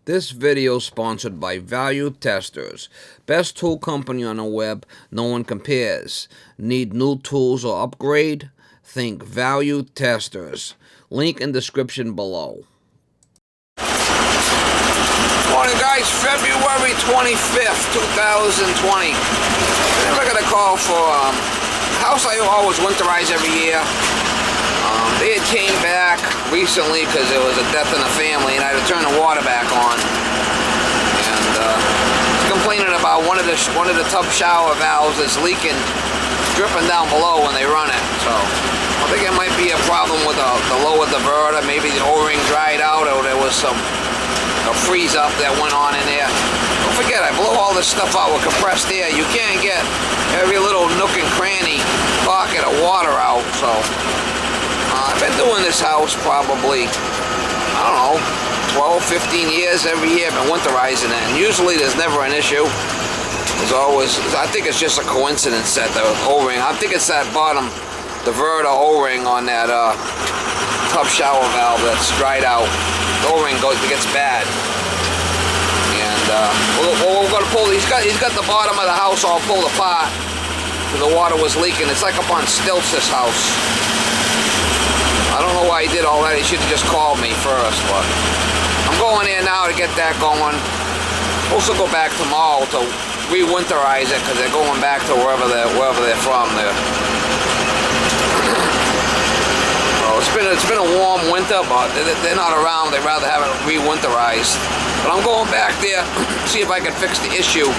This video is sponsored by Value Testers. Best tool company on the web, no one compares. Need new tools or upgrade? Think Value Testers. Link in description below. Morning guys, February 25th, 2020. I got a call for a house I always winterize every year. They had came back recently because there was a death in the family and I had to turn the water back on. And complaining about one of the tub shower valves is leaking, dripping down below when they run it. So I think it might be a problem with the lower diverter. Maybe the O-ring dried out or there was a freeze up that went on in there. Don't forget, I blow all this stuff out with compressed air. You can't get every little nook and cranny pocket of water out. So I've been doing this house probably, I don't know, 12, 15 years. Every year I've been winterizing it, and usually there's never an issue. There's always, I think it's just a coincidence that the O-ring, I think it's that bottom diverter O-ring on that tub shower valve that's dried out. The O-ring gets bad. And we're going to pull, he's got the bottom of the house all pulled apart because the water was leaking. It's like up on stilts, this house. I don't know why he did all that. He should have just called me first, but I'm going in now to get that going. Also go back tomorrow to re-winterize it because they're going back to wherever they're from there. It's been a warm winter, but they're not around. They'd rather have it re-winterized. But I'm going back there, see if I can fix the issue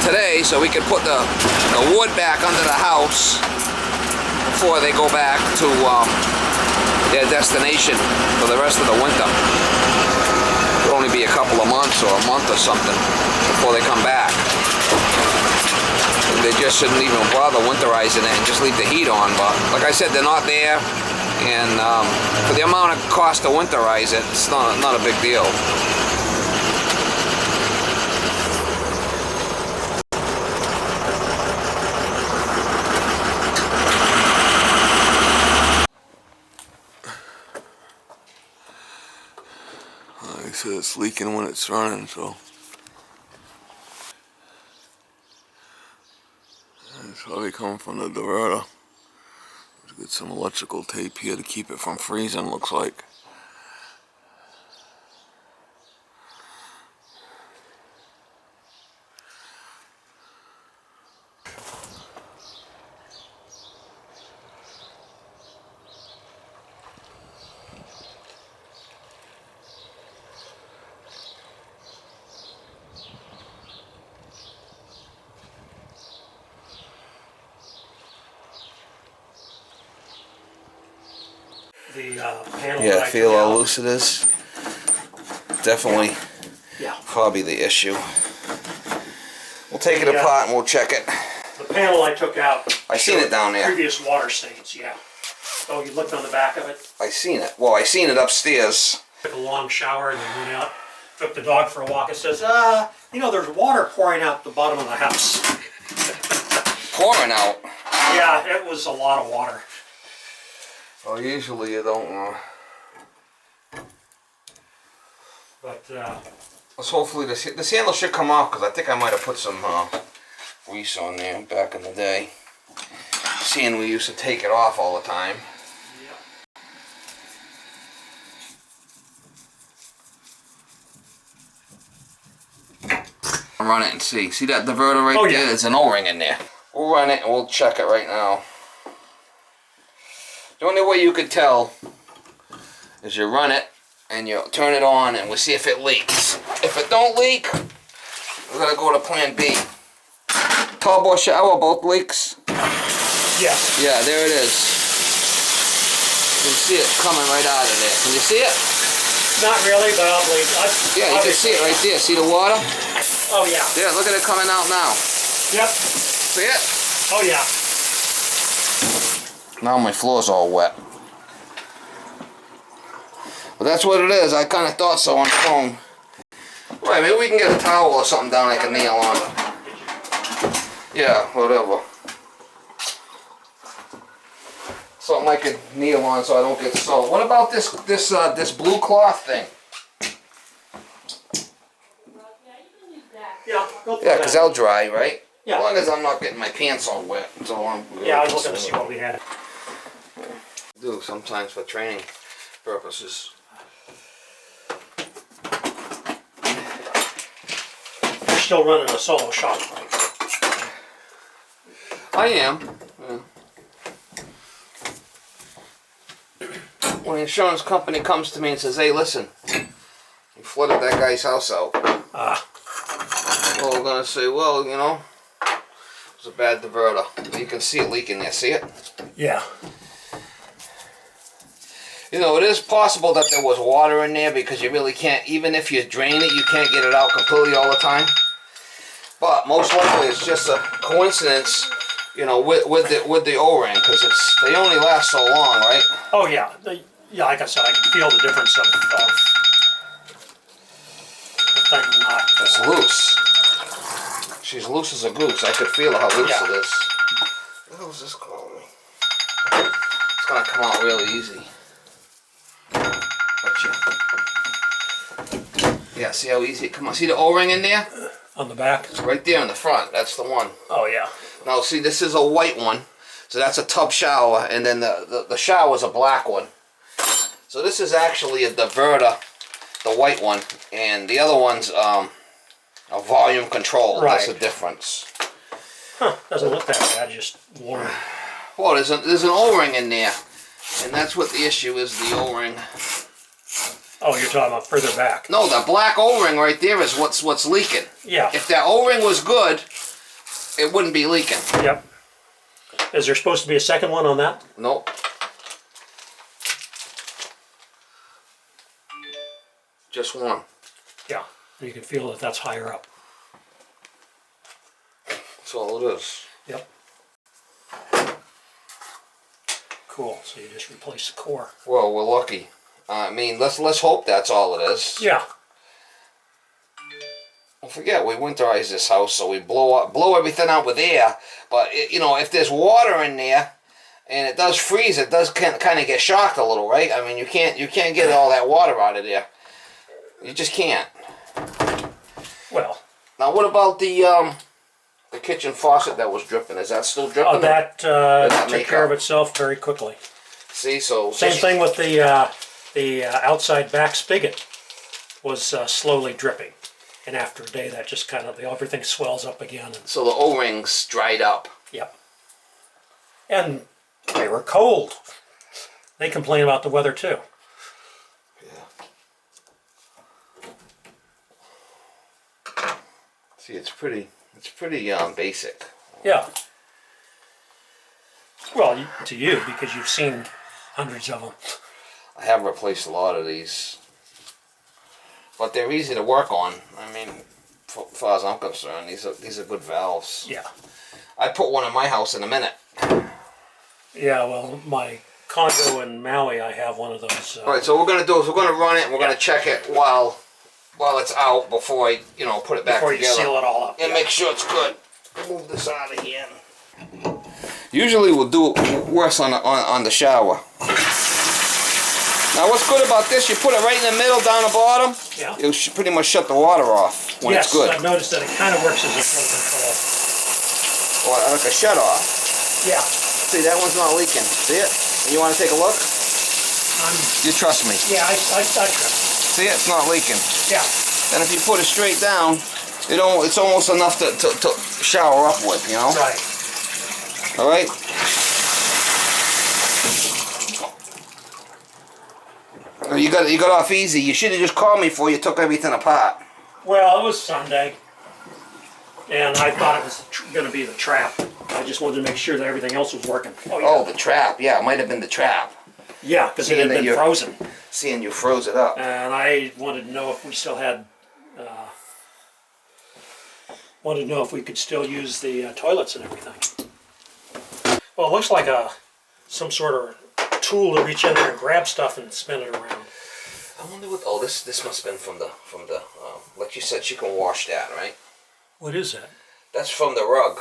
today, so we can put the wood back under the house before they go back to their destination for the rest of the winter. It'll only be a couple of months or a month or something before they come back. They just shouldn't even bother winterizing it and just leave the heat on. But like I said, they're not there, and for the amount of cost to winterize it, it's not a big deal. Like I said, it's leaking when it's running, so it's probably coming from the diverter. Let's get some electrical tape here to keep it from freezing, looks like. The panel. Yeah, feel how loose it is. Definitely, probably the issue. We'll take it apart and we'll check it. The panel I took out. I seen it down there. Previous water stains, yeah. Oh, you looked on the back of it? I seen it. Well, I seen it upstairs. Took a long shower and then went out, took the dog for a walk. It says, you know, there's water pouring out the bottom of the house. Pouring out? Yeah, it was a lot of water. Well, usually you don't. But let's hopefully this handle should come off, because I think I might have put some grease on there back in the day. Seeing we used to take it off all the time. I'll run it and see. See that diverter right there? There's an O-ring in there. We'll run it and we'll check it right now. The only way you could tell is you run it and you turn it on and we'll see if it leaks. If it don't leak, we're gonna go to plan B. Turbo shower, both leaks? yes. Yeah, there it is. You can see it coming right out of there. Can you see it? Not really, but I'll believe it. Yeah, you can see it right there. See the water? Oh yeah. Yeah, look at it coming out now. Yep. See it? Oh yeah. Now my floor's all wet. But that's what it is. I kind of thought so on the phone. Right, maybe we can get a towel or something down I can kneel on. Yeah, whatever. Something I could kneel on so I don't get soaked. What about this blue cloth thing? because they'll dry, right? Yeah. As long as I'm not getting my pants all wet. That's all I'm really Yeah, I was looking to concerned see what we had. with. Do sometimes for training purposes. You're still running a solo shop. I am. Yeah. When the insurance company comes to me and says, hey, listen, you flooded that guy's house out. Well, we're going to say, well, you know, it was a bad diverter. You can see it leaking there. See it? Yeah. You know, it is possible that there was water in there because you really can't, even if you drain it, you can't get it out completely all the time. But most likely it's just a coincidence, you know, with the O-ring, because they only last so long, right? Oh yeah. Yeah, like I said, I can feel the difference of the thing not. It's loose. She's loose as a goose. I could feel how loose it is. What was this called? It's gonna come out really easy. Yeah, see how easy it comes out? See the O-ring in there? On the back? Right there in the front. That's the one. Oh yeah. Now see, this is a white one. So that's a tub shower, and then the shower is a black one. So this is actually a diverter, the white one, and the other one's a volume control. Right. That's the difference. Huh, doesn't look that bad, just warm. Well, there's an O-ring in there, and that's what the issue is, the O-ring. Oh, you're talking about further back. No, the black O-ring right there is what's leaking. Yeah. If that O-ring was good, it wouldn't be leaking. Yep. Is there supposed to be a second one on that? Nope. Just one. Yeah. You can feel that that's higher up. That's all it is. Yep. Cool. So you just replace the core. Well, we're lucky. I mean, let's hope that's all it is. Yeah. Don't forget, we winterize this house, so we blow everything out with air. But you know, if there's water in there, and it does freeze, it does kind of get shocked a little, right? I mean, you can't get all that water out of there. You just can't. Well. Now, what about the kitchen faucet that was dripping? Is that still dripping? Oh, that took care of itself very quickly. See, so same thing with the outside back spigot was slowly dripping, and after a day, that just kind of everything swells up again. And, so the O-rings dried up. Yep. And they were cold. They complain about the weather too. See, it's pretty basic. Yeah. Well, to you, because you've seen hundreds of them. I have replaced a lot of these, but they're easy to work on. I mean, as far as I'm concerned, these are good valves. Yeah. I'd put one in my house in a minute. Yeah, well, my condo in Maui, I have one of those. All right, so what we're gonna do is we're gonna run it and we're gonna check it while it's out before I, put it back before together. You seal it all up. And make sure it's good. Move this out of here. Usually we'll do it worse on the shower. Now what's good about this, you put it right in the middle down the bottom, Yeah. It'll pretty much shut the water off when it's good. Yes, I've noticed that it kind of works as a flow control. Or like a shut off. Yeah. See, that one's not leaking. See it? You want to take a look? You trust me. Yeah, I trust. See it? It's not leaking. Yeah. And if you put it straight down, it's almost enough to shower up with, Right. All right? You got off easy. You should have just called me before you took everything apart. Well, it was Sunday, and I thought it was going to be the trap. I just wanted to make sure that everything else was working. Oh, yeah. Oh, the trap. Yeah, it might have been the trap. Yeah, because it had been frozen. Seeing you froze it up. And I wanted to know if we still had... wanted to know if we could still use the toilets and everything. Well, it looks like some sort of tool to reach in there and grab stuff and spin it around. I wonder what. Oh, this must have been from the like you said, she can wash that, right? What is that? That's from the rug.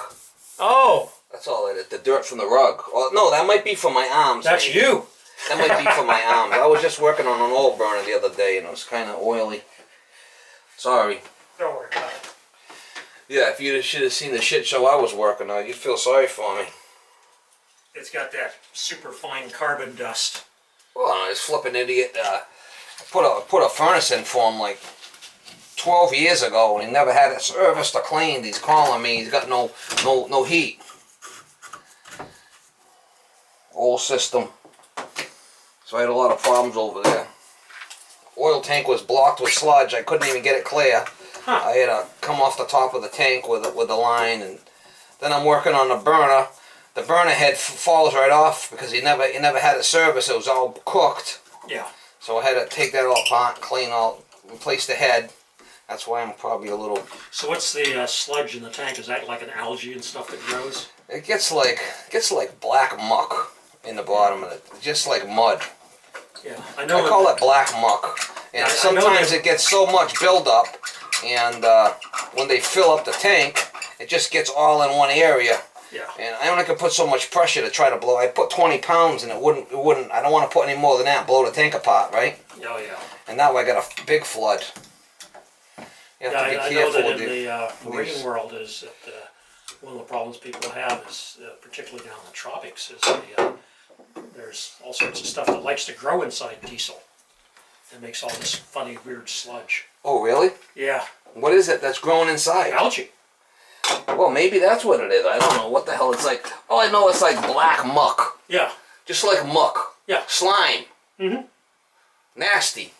Oh. That's all it is. The dirt from the rug. Oh, no, that might be from my arms. That's maybe. you. That might be from my arms. I was just working on an oil burner the other day, and it was kind of oily. Sorry. Don't worry about it. Yeah, if you should have seen the shit show I was working on, you'd feel sorry for me. It's got that super fine carbon dust. Well, I was flipping idiot. I put a furnace in for him like 12 years ago, and he never had it serviced or cleaned. He's calling me. He's got no heat. Old system. So I had a lot of problems over there. Oil tank was blocked with sludge. I couldn't even get it clear. Huh. I had to come off the top of the tank with the line, and then I'm working on the burner. The burner head falls right off because he never had it serviced. It was all cooked. Yeah. So I had to take that all apart, replace the head. That's why I'm probably a little. So what's the sludge in the tank? Is that like an algae and stuff that grows? It gets like black muck in the bottom of it, just like mud. Yeah, I know. I call it black muck. And I sometimes it gets so much buildup, and when they fill up the tank, it just gets all in one area. Yeah. And I only could put so much pressure to try to blow. I put 20 pounds, and it wouldn't. I don't want to put any more than that. Blow the tank apart, right? Oh yeah. And now I got a big flood. You have to be I know careful that with in the the marine world is that one of the problems people have is, particularly down in the tropics, is there's all sorts of stuff that likes to grow inside diesel. It makes all this funny, weird sludge. Oh, really? Yeah. What is it that's growing inside? Algae. Well, maybe that's what it is. I don't know what the hell it's like. All I know it's like black muck. Yeah. Just like muck. Yeah. Slime. Mm-hmm. Nasty.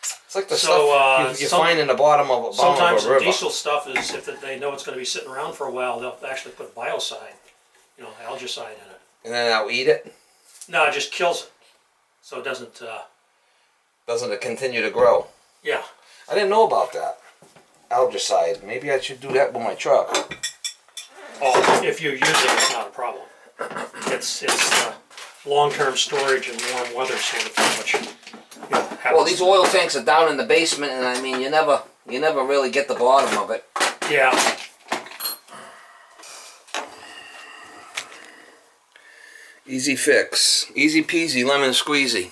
It's like the So, stuff you find in the bottom of a river. Sometimes the diesel stuff is, if they know it's going to be sitting around for a while, they'll actually put biocide, algicide in it. And then I'll eat it? No, it just kills it. So it doesn't... Doesn't it continue to grow? Yeah. I didn't know about that. Algicide. Maybe I should do that with my truck. Oh, if you use it, it's not a problem. It's long-term storage and warm weather sort of thing, which... Well, these oil tanks are down in the basement, and I mean, you never really get the bottom of it. Yeah. Easy fix. Easy peasy, lemon squeezy.